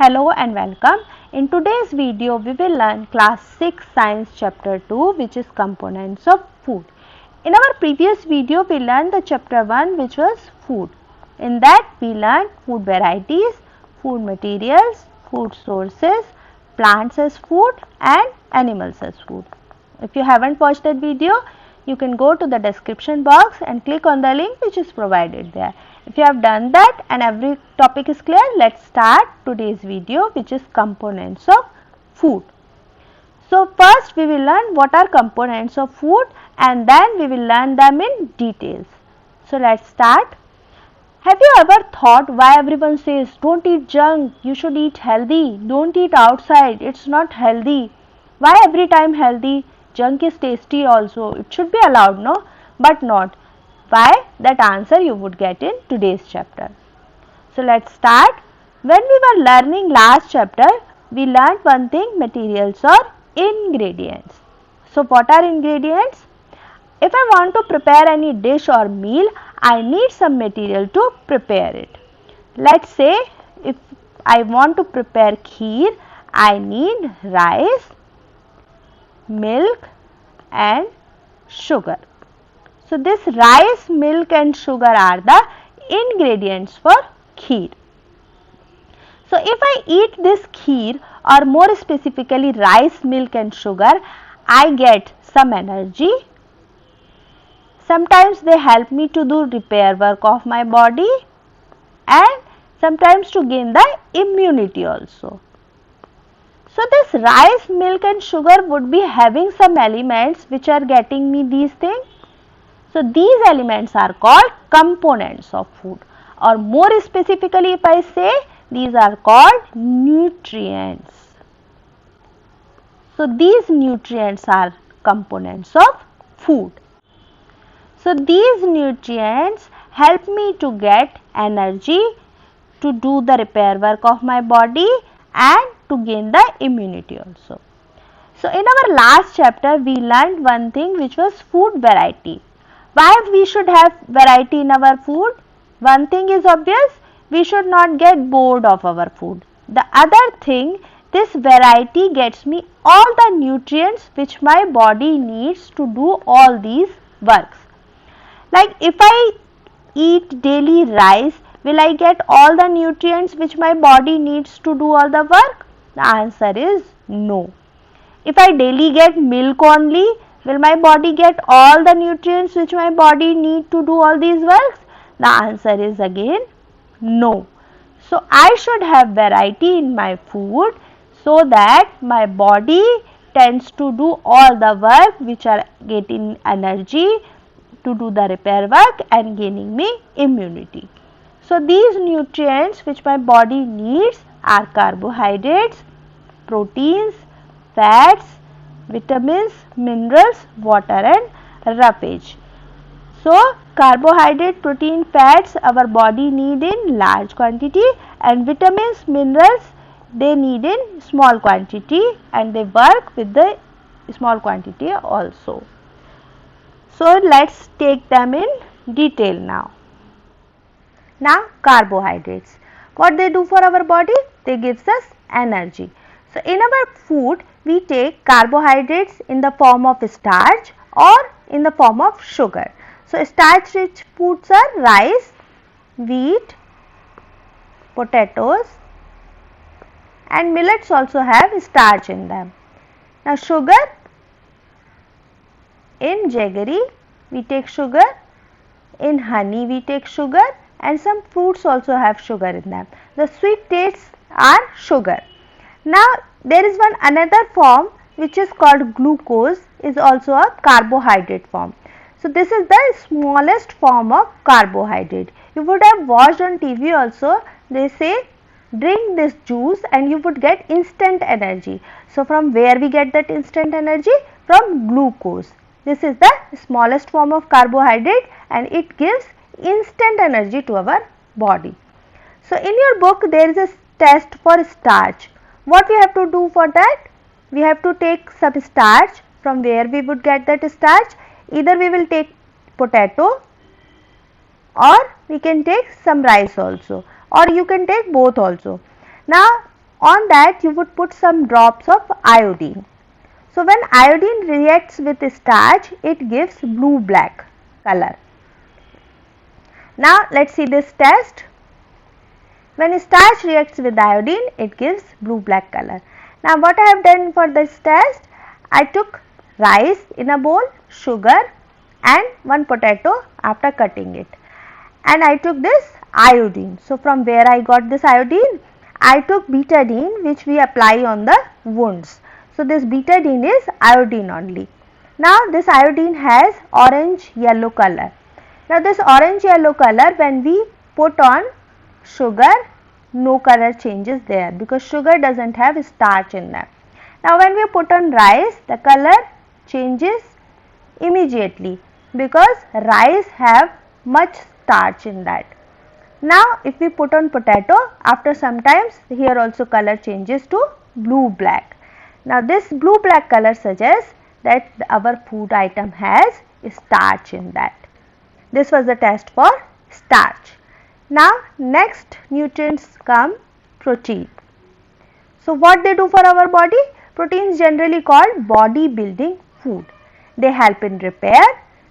Hello and welcome. In today's video, we will learn class 6 science chapter 2, which is components of food. In our previous video, we learned the chapter 1, which was food. In that, we learned food varieties, food materials, food sources, plants as food and animals as food. If you haven't watched that video, you can go to the description box and click on the link which is provided there. If you have done that and every topic is clear, let's start today's video, which is components of food. So first we will learn what are components of food and then we will learn them in details. So let's start. Have you ever thought why everyone says don't eat junk, you should eat healthy, don't eat outside, it's not healthy. Why every time healthy? Junk is tasty also, it should be allowed, no? But not. Why? That answer you would get in today's chapter. So let's start. When we were learning last chapter, we learned one thing, materials or ingredients. So what are ingredients? If I want to prepare any dish or meal, I need some material to prepare it. Let's say if I want to prepare kheer, I need rice, milk and sugar. So this rice, milk and sugar are the ingredients for kheer. So if I eat this kheer or more specifically rice, milk and sugar, I get some energy. Sometimes they help me to do repair work of my body and sometimes to gain the immunity also. So this rice, milk and sugar would be having some elements which are getting me these things. So these elements are called components of food, or more specifically if I say, these are called nutrients. So these nutrients are components of food. So these nutrients help me to get energy, to do the repair work of my body and to gain the immunity also. So in our last chapter we learned one thing, which was food variety. Why we should have variety in our food? One thing is obvious, we should not get bored of our food. The other thing, this variety gets me all the nutrients which my body needs to do all these works. Like if I eat daily rice, will I get all the nutrients which my body needs to do all the work? The answer is no. If I daily get milk only, will my body get all the nutrients which my body need to do all these works? The answer is again no. So I should have variety in my food so that my body tends to do all the work which are getting energy to do the repair work and gaining me immunity. So these nutrients which my body needs are carbohydrates, proteins, fats, vitamins, minerals, water and roughage. So carbohydrate, protein, fats our body need in large quantity and vitamins, minerals they need in small quantity and they work with the small quantity also. So let's take them in detail now. Now carbohydrates, what they do for our body? They gives us energy. So in our food we take carbohydrates in the form of starch or in the form of sugar. So starch rich foods are rice, wheat, potatoes and millets also have starch in them. Now sugar, in jaggery we take sugar, in honey we take sugar and some fruits also have sugar in them. The sweet tastes are sugar. Now there is one another form which is called glucose, is also a carbohydrate form. So this is the smallest form of carbohydrate. You would have watched on TV also, they say drink this juice and you would get instant energy. So from where we get that instant energy? From glucose. This is the smallest form of carbohydrate and it gives instant energy to our body. So in your book there is a test for starch. What we have to do for that? We have to take some starch. From where we would get that starch? Either we will take potato or we can take some rice also, or you can take both also. Now On that you would put some drops of iodine. So when iodine reacts with starch, it gives blue-black color. Now let's see this test. When starch reacts with iodine, it gives blue-black color. Now what I have done for this test, I took rice in a bowl, sugar and one potato after cutting it, and I took this iodine. So from where I got this iodine? I took betadine, which we apply on the wounds. So this betadine is iodine only. Now this iodine has orange yellow color. Now this orange yellow color, when we put on sugar, no color changes there because sugar doesn't have starch in them. Now when we put on rice, the color changes immediately because rice have much starch in that. Now if we put on potato, after some times here also color changes to blue-black. Now this blue-black color suggests that our food item has starch in that. This was the test for starch. Now next nutrients come protein. So what they do for our body? Proteins generally called body building food. They help in repair,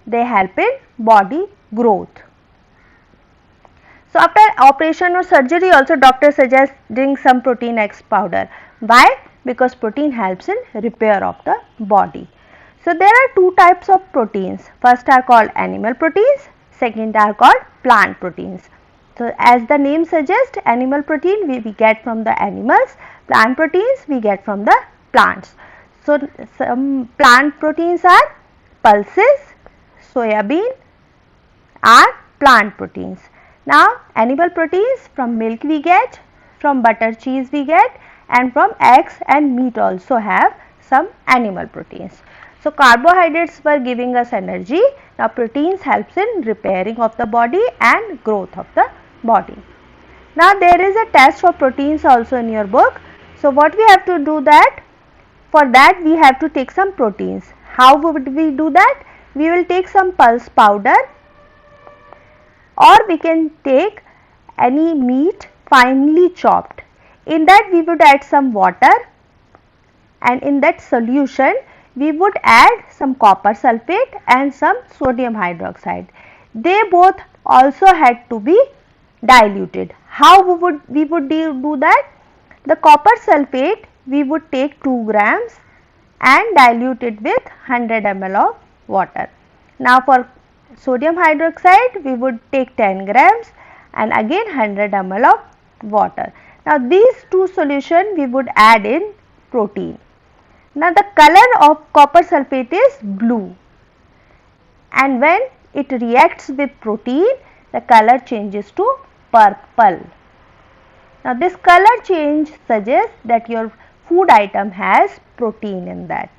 they help in body growth. So after operation or surgery also doctor suggests drink some protein X powder. Why? Because protein helps in repair of the body. So there are two types of proteins. First are called animal proteins, second are called plant proteins. So as the name suggests, animal protein we get from the animals, plant proteins we get from the plants. So some plant proteins are pulses, soya bean are plant proteins. Now animal proteins from milk we get, from butter, cheese we get, and from eggs and meat also have some animal proteins. So carbohydrates were giving us energy. Now proteins helps in repairing of the body and growth of the body. Now there is a test for proteins also in your book. So what we have to do that? For that we have to take some proteins. How would we do that? We will take some pulse powder, or we can take any meat finely chopped. In that we would add some water, and in that solution we would add some copper sulfate and some sodium hydroxide. They both also had to be diluted. How we would do that? The copper sulfate we would take 2 grams and dilute it with 100 ml of water. Now for sodium hydroxide we would take 10 grams and again 100 ml of water. Now these two solution we would add in protein. Now the color of copper sulfate is blue, and when it reacts with protein the color changes to purple. Now this color change suggests that your food item has protein in that.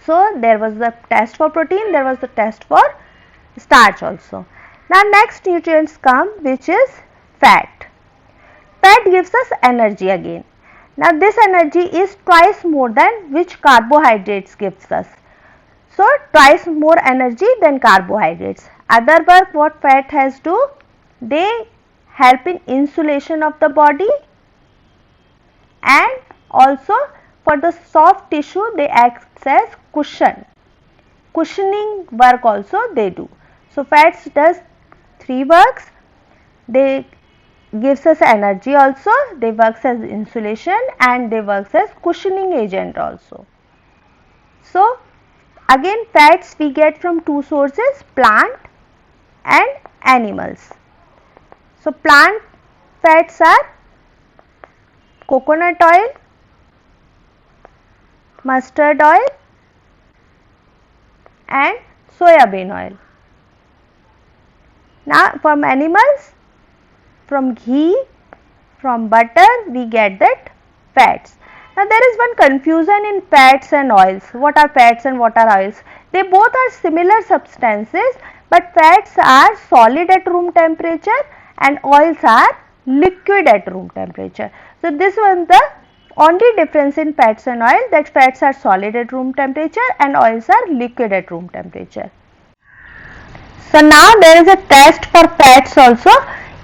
So there was the test for protein, there was the test for starch also. Now next nutrients come, which is fat. Fat gives us energy again. Now this energy is twice more than which carbohydrates gives us. So twice more energy than carbohydrates. Other work what fat has do? They help in insulation of the body, and also for the soft tissue they act as cushion. Cushioning work also they do. So fats does 3 works. They gives us energy also, they works as insulation, and they works as cushioning agent also. So again fats we get from two sources, plant and animals. So plant fats are coconut oil, mustard oil and soya bean oil. Now from animals, from ghee, from butter we get that fats. Now there is one confusion in fats and oils. What are fats and what are oils? They both are similar substances, but fats are solid at room temperature and oils are liquid at room temperature. So this was the only difference in fats and oil, that fats are solid at room temperature and oils are liquid at room temperature. So now there is a test for fats also.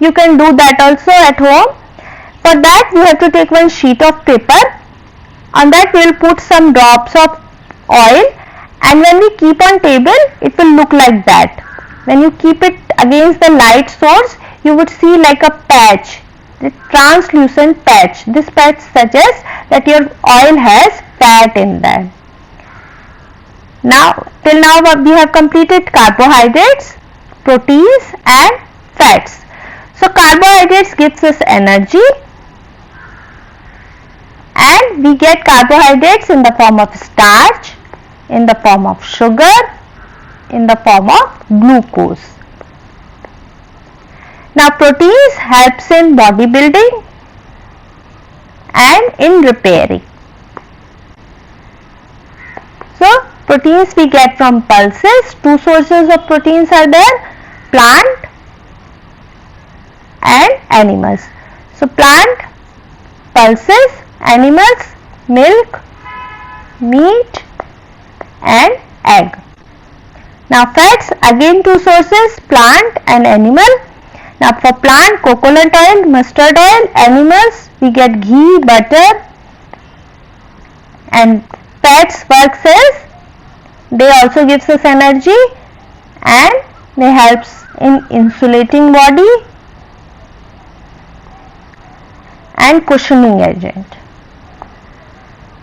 You can do that also at home. For that we have to take one sheet of paper. On that we will put some drops of oil, and when we keep on table it will look like that. When you keep it against the light source, you would see like a patch, a translucent patch. This patch suggests that your oil has fat in that. Now till now we have completed carbohydrates, proteins and fats. So carbohydrates gives us energy, and we get carbohydrates in the form of starch, in the form of sugar, in the form of glucose. Now proteins helps in bodybuilding and in repairing. So proteins we get from pulses. Two sources of proteins are there, plant and animals. So plant, pulses, animals, milk, meat and egg. Now fats, again two sources, plant and animal. Now for plant, coconut oil, mustard oil. Animals we get ghee, butter, and fats works as they also gives us energy and they helps in insulating body and cushioning agent.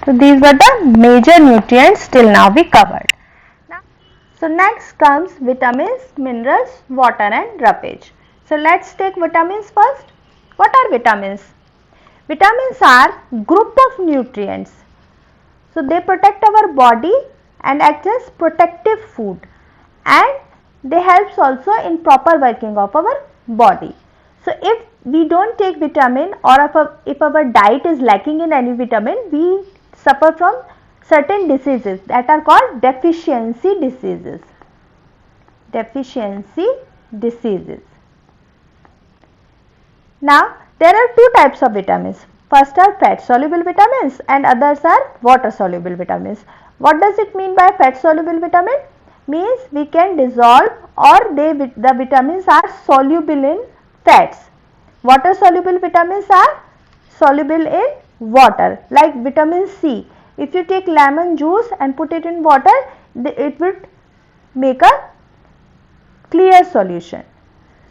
So these were the major nutrients till now we covered. So next comes vitamins, minerals, water and roughage. So let's take vitamins first. What are vitamins? Vitamins are group of nutrients. So they protect our body and act as protective food, and they helps also in proper working of our body. So if we don't take vitamin, or if our diet is lacking in any vitamin, we suffer from certain diseases that are called deficiency diseases. Deficiency diseases. Now there are two types of vitamins. First are fat soluble vitamins and others are water soluble vitamins. What does it mean by fat soluble vitamin? Means we can dissolve, or the vitamins are soluble in fats. Water soluble vitamins are soluble in water, like vitamin C. If you take lemon juice and put it in water, it will make a clear solution.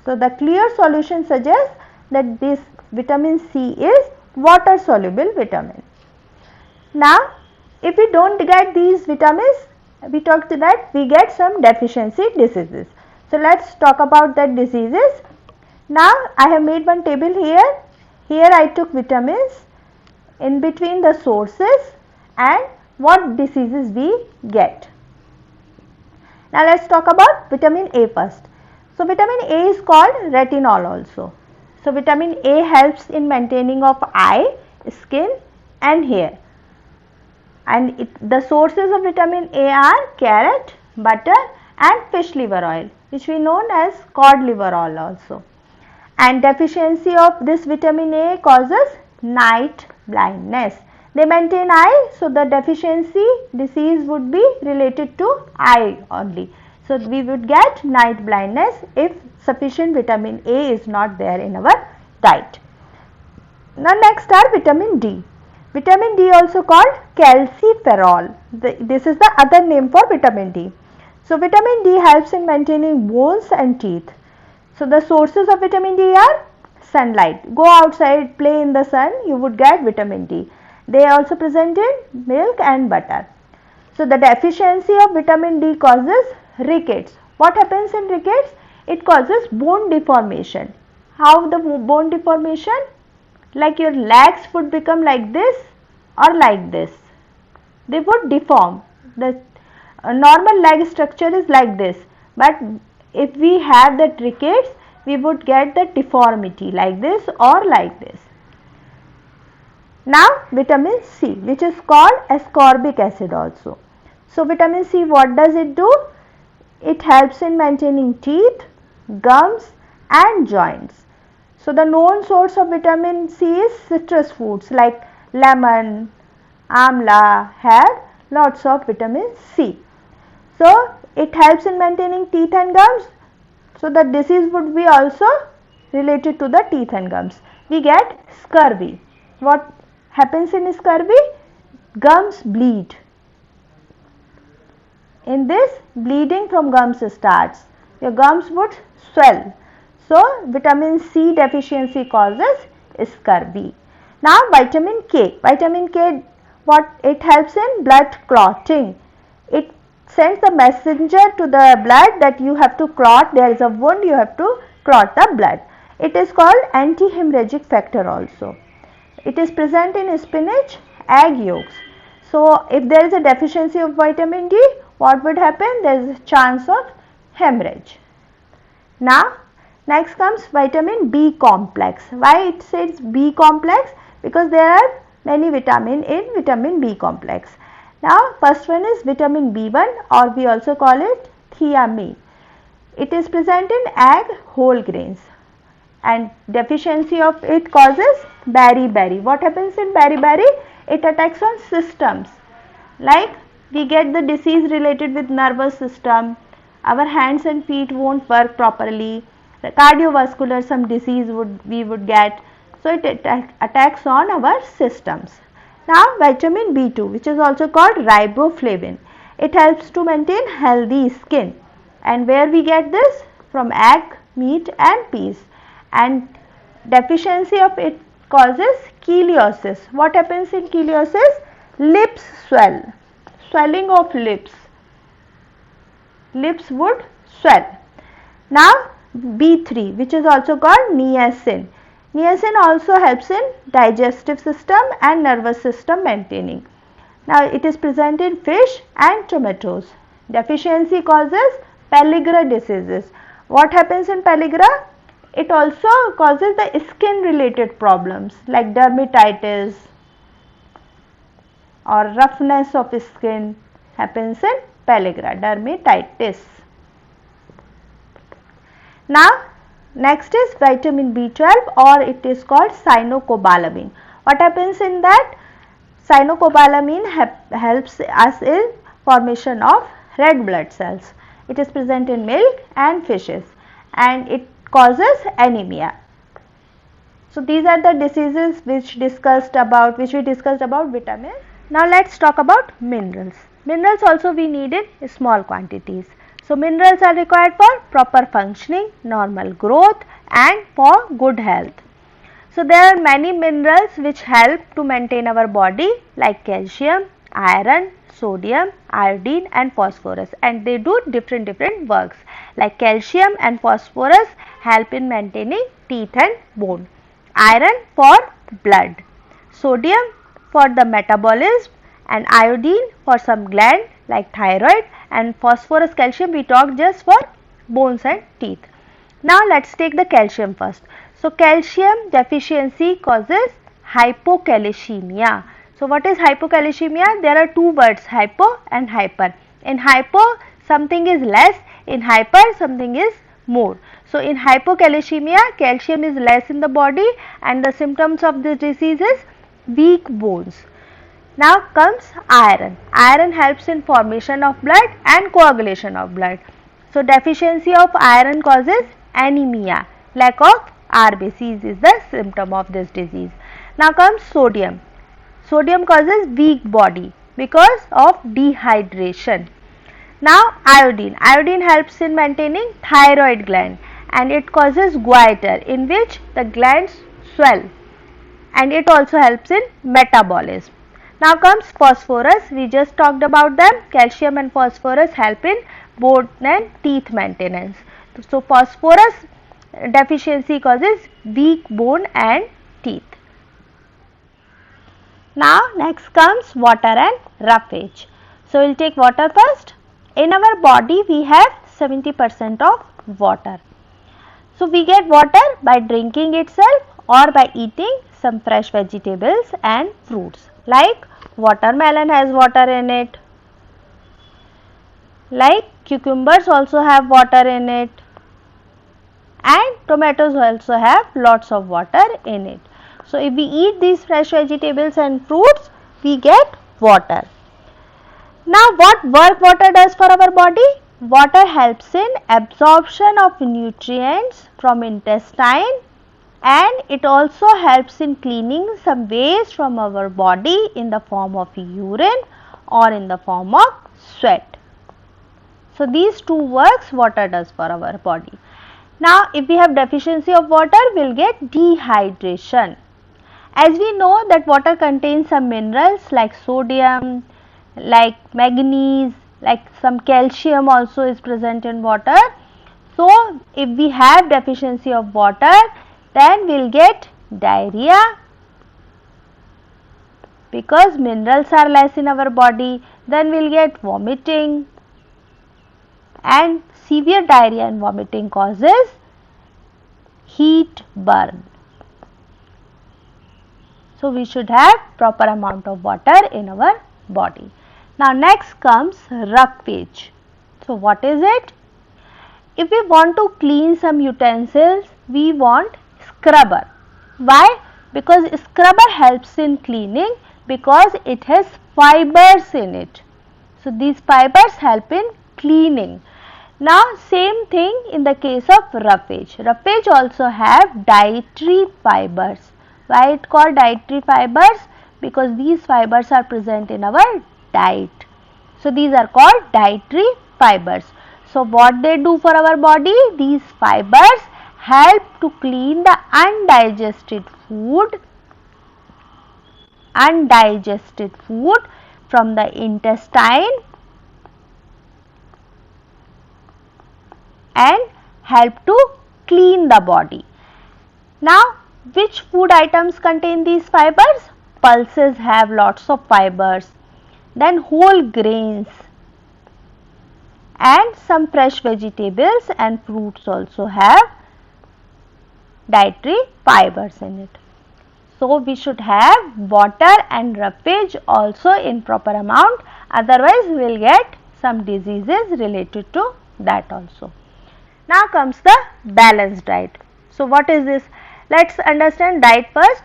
So the clear solution suggests that this vitamin C is water soluble vitamin. Now if we don't get these vitamins, we talked that we get some deficiency diseases. So let's talk about that diseases. Now I have made one table here. Here I took vitamins, in between the sources and what diseases we get. Now let's talk about vitamin A first. So vitamin A is called retinol also. So vitamin A helps in maintaining of eye, skin and hair. And the sources of vitamin A are carrot, butter and fish liver oil, which we know as cod liver oil also. And deficiency of this vitamin A causes night blindness. They maintain eye, so the deficiency disease would be related to eye only. So we would get night blindness if sufficient vitamin A is not there in our diet. Now next are vitamin D. Vitamin D also called calciferol. This is the other name for vitamin D. So vitamin D helps in maintaining bones and teeth. So the sources of vitamin D are sunlight. Go outside, play in the sun, you would get vitamin D. They are also present in milk and butter. So the deficiency of vitamin D causes rickets. What happens in rickets? It causes bone deformation. How the bone deformation? Like your legs would become like this or like this. They would deform. The normal leg structure is like this, but if we have the rickets, we would get the deformity like this or like this. Now vitamin C, which is called ascorbic acid also. So vitamin C, what does it do? It helps in maintaining teeth, gums and joints. So the known source of vitamin C is citrus foods like lemon, amla have lots of vitamin C. So it helps in maintaining teeth and gums. So the disease would be also related to the teeth and gums. we get scurvy. What happens in scurvy? Gums bleed. In this, bleeding from gums starts. Your gums would swell. So, vitamin C deficiency causes scurvy. Now, vitamin K. Vitamin K, what it helps in? Blood clotting. It sends the messenger to the blood that you have to clot. There is a wound, you have to clot the blood. It is called anti-hemorrhagic factor also. It is present in spinach, egg yolks. So, if there is a deficiency of vitamin D, what would happen? There is a chance of hemorrhage. Now, next comes vitamin B complex. Why it says B complex? Because there are many vitamins in vitamin B complex. Now, first one is vitamin B1, or we also call it thiamine. It is present in egg whole grains, and deficiency of it causes beriberi. What happens in beriberi? It attacks on systems, like we get the disease related with nervous system, our hands and feet won't work properly, the cardiovascular some disease we would get. So it attacks on our systems. Now vitamin B2, which is also called riboflavin, it helps to maintain healthy skin. And where we get this? From egg, meat and peas. And deficiency of it causes cheiliosis. What happens in cheiliosis? Lips swell. Swelling of lips. Lips would swell. Now B3, which is also called niacin. Niacin also helps in digestive system and nervous system maintaining. Now it is present in fish and tomatoes. Deficiency causes pellagra diseases. What happens in pellagra? It also causes the skin related problems like dermatitis or roughness of skin happens in pellagra, dermatitis. Now next is vitamin B12, or it is called cyanocobalamin. What happens in that? Cyanocobalamin helps us in formation of red blood cells. It is present in milk and fishes, and it causes anemia. So these are the diseases which we discussed about vitamins. Now let's talk about minerals. Minerals also we need in small quantities. So minerals are required for proper functioning, normal growth and for good health. So there are many minerals which help to maintain our body, like calcium, iron, sodium, iodine and phosphorus, and they do different works. Like calcium and phosphorus help in maintaining teeth and bone, iron for blood, sodium for the metabolism and iodine for some gland like thyroid, and phosphorus, calcium we talked just for bones and teeth. Now let's take the calcium first. So calcium deficiency causes hypocalcemia. So what is hypocalcemia? There are two words, hypo and hyper. In hypo something is less, in hyper something is more. So in hypocalcemia calcium is less in the body, and the symptoms of this disease is weak bones. Now comes iron. Iron helps in formation of blood and coagulation of blood. So deficiency of iron causes anemia. Lack of RBCs is the symptom of this disease. Now comes sodium. Sodium causes weak body because of dehydration. Now iodine. Iodine helps in maintaining thyroid gland, and it causes goiter in which the glands swell, and it also helps in metabolism. Now comes phosphorus. We just talked about them. Calcium and phosphorus help in bone and teeth maintenance. So phosphorus deficiency causes weak bone and teeth. Now next comes water and roughage. So we will take water first. In our body we have 70% of water. So we get water by drinking itself or by eating some fresh vegetables and fruits. Like watermelon has water in it. Like cucumbers also have water in it. And tomatoes also have lots of water in it. So if we eat these fresh vegetables and fruits, we get water. Now what work water does for our body? Water helps in absorption of nutrients from intestine and it also helps in cleaning some waste from our body in the form of urine or in the form of sweat. So, these two works water does for our body. Now, if we have deficiency of water, we will get dehydration. As we know that water contains some minerals like sodium, like manganese, like some calcium also is present in water. So, if we have deficiency of water, then we will get diarrhea because minerals are less in our body, then we will get vomiting, and severe diarrhea and vomiting causes heat burn. So, we should have proper amount of water in our body. Now, next comes roughage. So, what is it? If we want to clean some utensils, we want scrubber. Why? Because scrubber helps in cleaning because it has fibers in it. So, these fibers help in cleaning. Now, same thing in the case of roughage. Roughage also have dietary fibers. Why it called dietary fibers? Because these fibers are present in our diet. So, these are called dietary fibers. So, what they do for our body? These fibers help to clean the undigested food from the intestine and help to clean the body. Now, which food items contain these fibers? Pulses have lots of fibers, then whole grains and some fresh vegetables and fruits also have dietary fibers in it. So, we should have water and roughage also in proper amount, otherwise we will get some diseases related to that also. Now comes the balanced diet. So, what is this? Let us understand diet first.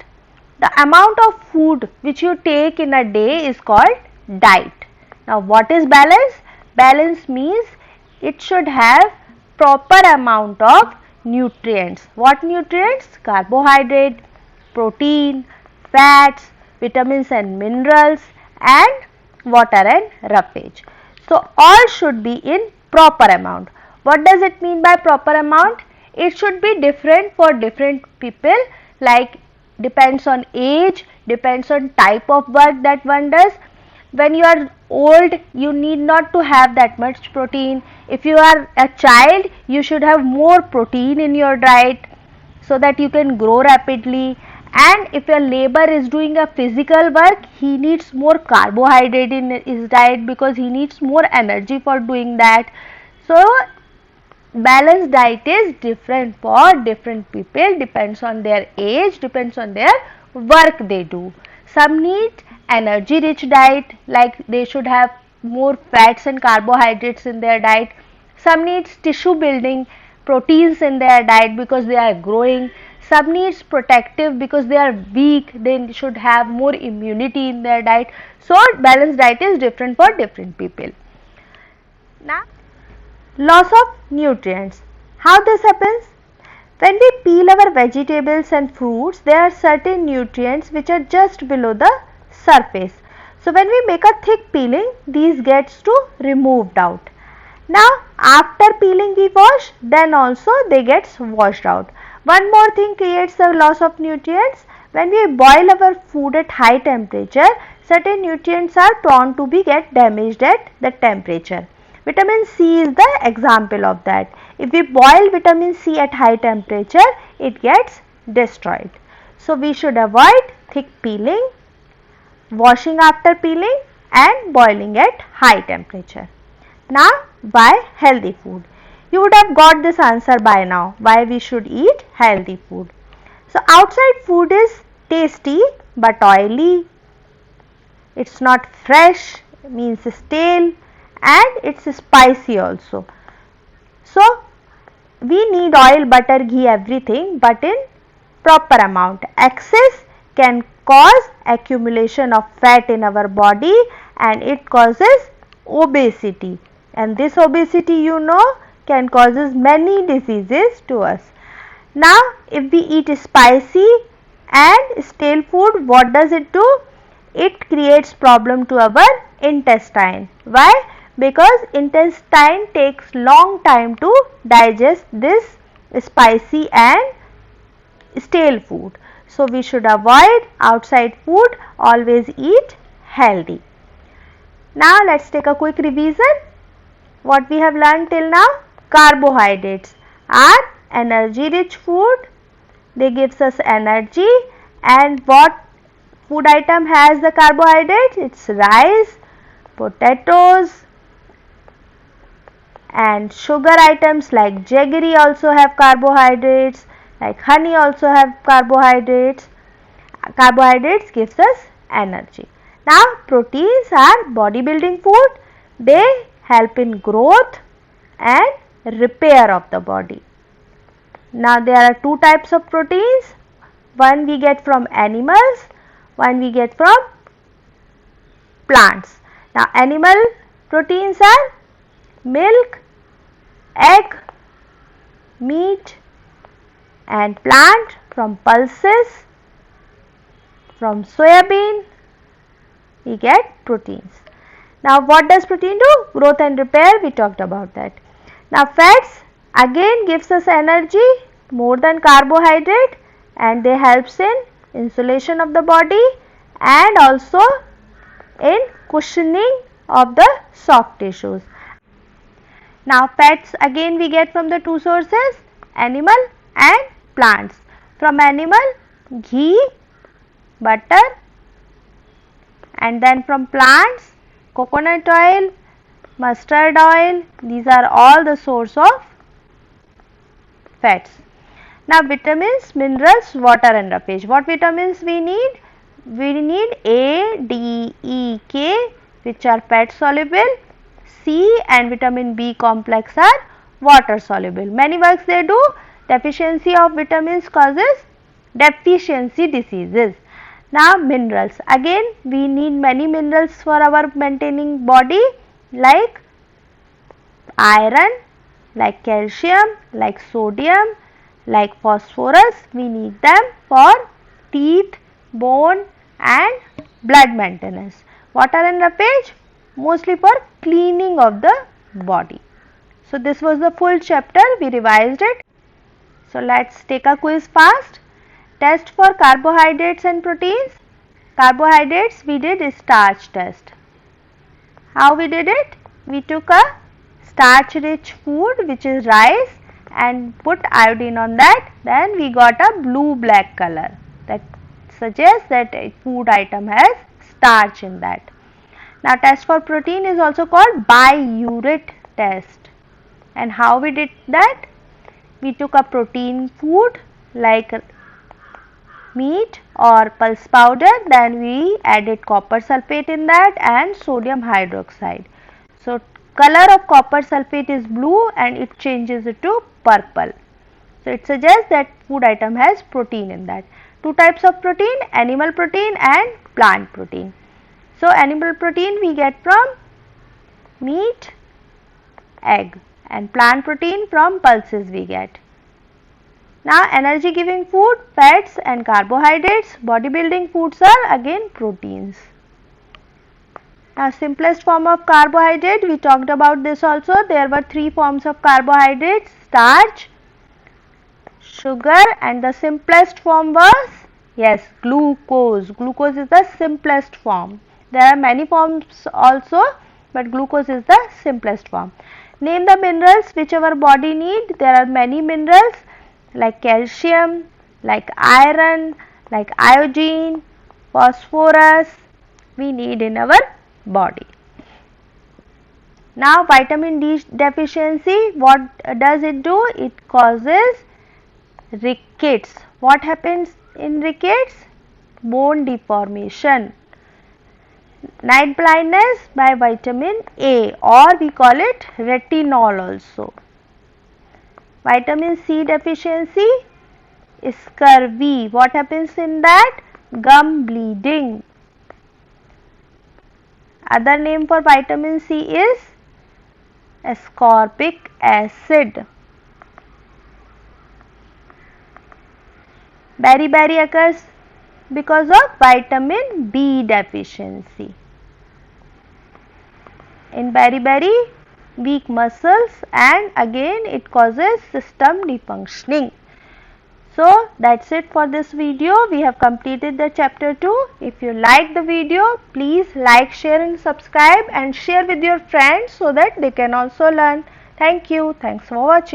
The amount of food which you take in a day is called diet. Now, what is balance? Balance means it should have proper amount of nutrients. What nutrients? Carbohydrate, protein, fats, vitamins and minerals and water and roughage. So, all should be in proper amount. What does it mean by proper amount? It should be different for different people, like depends on age, depends on type of work that one does. When you are old, you need not to have that much protein. If you are a child, you should have more protein in your diet so that you can grow rapidly. And if your labor is doing a physical work, he needs more carbohydrate in his diet because he needs more energy for doing that. So, balanced diet is different for different people, depends on their age, depends on their work they do. Some need energy rich diet, like they should have more fats and carbohydrates in their diet. Some needs tissue building proteins in their diet because they are growing. Some needs protective because they are weak, they should have more immunity in their diet. So, balanced diet is different for different people. Now, loss of nutrients. How this happens? When we peel our vegetables and fruits, there are certain nutrients which are just below the surface. So, when we make a thick peeling, these gets to removed out. Now, after peeling we wash, then also they gets washed out. One more thing creates the loss of nutrients. When we boil our food at high temperature, certain nutrients are prone to be get damaged at the temperature. Vitamin C is the example of that. If we boil vitamin C at high temperature, it gets destroyed. So, we should avoid thick peeling, washing after peeling and boiling at high temperature. Now, why healthy food? You would have got this answer by now, why we should eat healthy food. So, outside food is tasty but oily, it is not fresh, means stale, and it is spicy also. So, we need oil, butter, ghee, everything, but in proper amount. Excess can cause accumulation of fat in our body and it causes obesity, and this obesity, you know, can causes many diseases to us. Now if we eat spicy and stale food, what does it do? It creates problem to our intestine. Why? Because intestine takes long time to digest this spicy and stale food. So we should avoid outside food, always eat healthy. Now let's take a quick revision. What we have learned till now? Carbohydrates are energy rich food. They gives us energy. And what food item has the carbohydrates? It's rice, potatoes, and sugar items like jaggery also have carbohydrates, like honey also have carbohydrates. Carbohydrates gives us energy. Now proteins are bodybuilding food. They help in growth and repair of the body. Now there are two types of proteins. One we get from animals, one we get from plants. Now animal proteins are milk, egg, meat, and plant from pulses, from soybean we get proteins. Now what does protein do? Growth and repair, we talked about that. Now fats again gives us energy more than carbohydrate, and they helps in insulation of the body and also in cushioning of the soft tissues. Now fats again we get from the two sources, animal and plants. From animal, ghee, butter, and then from plants, coconut oil, mustard oil. These are all the source of fats. Now vitamins, minerals, water and roughage. What vitamins we need? We need A, D, E, K, which are fat soluble. C and vitamin B complex are water soluble. Many works they do. Deficiency of vitamins causes deficiency diseases. Now minerals. Again we need many minerals for our maintaining body, like iron, like calcium, like sodium, like phosphorus. We need them for teeth, bone and blood maintenance. Water and roughage mostly for cleaning of the body. So this was the full chapter, we revised it. So let's take a quiz fast. Test for carbohydrates and proteins. Carbohydrates we did starch test. How we did it? We took a starch rich food which is rice and put iodine on that, then we got a blue black color. That suggests that a food item has starch in that. Now test for protein is also called biuret test. And how we did that? We took a protein food like meat or pulse powder, then we added copper sulfate in that and sodium hydroxide. So color of copper sulfate is blue and it changes it to purple. So it suggests that food item has protein in that. Two types of protein, animal protein and plant protein. So animal protein we get from meat, egg, and plant protein from pulses we get. Now energy giving food, fats and carbohydrates. Bodybuilding foods are again proteins. Now simplest form of carbohydrate, we talked about this also. There were three forms of carbohydrates: starch, sugar, and the simplest form was, yes, glucose. Glucose is the simplest form. There are many forms also, but glucose is the simplest form. Name the minerals which our body need. There are many minerals like calcium, like iron, like iodine, phosphorus we need in our body. Now vitamin D deficiency, what does it do? It causes rickets. What happens in rickets? Bone deformation. Night blindness by vitamin A, or we call it retinol also. Vitamin C deficiency, scurvy. What happens in that? Gum bleeding. Other name for vitamin C is ascorbic acid. Beriberi occurs because of vitamin B deficiency. In beriberi, weak muscles, and again it causes system defunctioning. So that's it for this video. We have completed the chapter 2. If you like the video, please like, share and subscribe, and share with your friends so that they can also learn. Thank you. Thanks for watching.